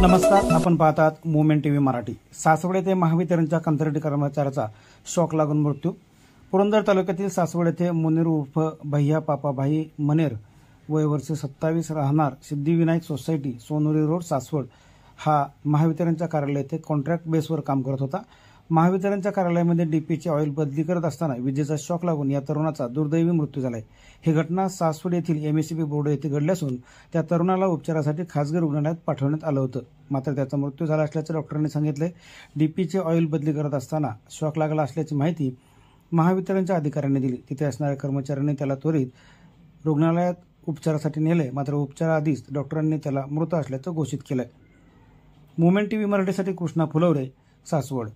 नमस्कार, आपण पाहतात मुवमेंट टीव्ही मराठी। सासवड येथे महावितरणच्या कंत्राटी कर्मचाऱ्याचा शॉक लागून मृत्यू। पुरंदर तालुक्यातील सासवड येथे मुनीर उर्फ भैया पापाभाई मनेर वय वर्ष 27 राहणार सिद्धिविनायक सोसायटी सोनुरी रोड सासवड हा महावितरणच्या कार्यालय येथे कॉन्ट्रॅक्ट बेसवर काम करत होता। महावितरणच्या कार्यालयामध्ये डीपीचे ऑइल बदली करत असताना विजेचा शॉक लागून या तरुणाचा दुर्दैवी मृत्यू झालाय। ही घटना सासवड येथील एमएससीबी बोर्ड येथे घडली असून त्या तरुणाला उपचारासाठी खासगी रुग्णालयात पाठवण्यात आलं होतं, मात्र त्याचा मृत्यू झाला असल्याचे डॉक्टरांनी सांगितले। डीपीचे ऑइल बदली करत असताना शॉक लागला असल्याची माहिती महावितरणच्या अधिकाऱ्यांनी दिली। तिथे असणाऱ्या कर्मचाऱ्यांनी त्याला त्वरित रुग्णालयात उपचारासाठी नेले, मात्र उपचाराआधीच डॉक्टरांनी त्याला मृत असल्याचं घोषित केलंय। मुवमेंट टीव्ही मराठीसाठी कृष्णा फुलवरे, सासवड।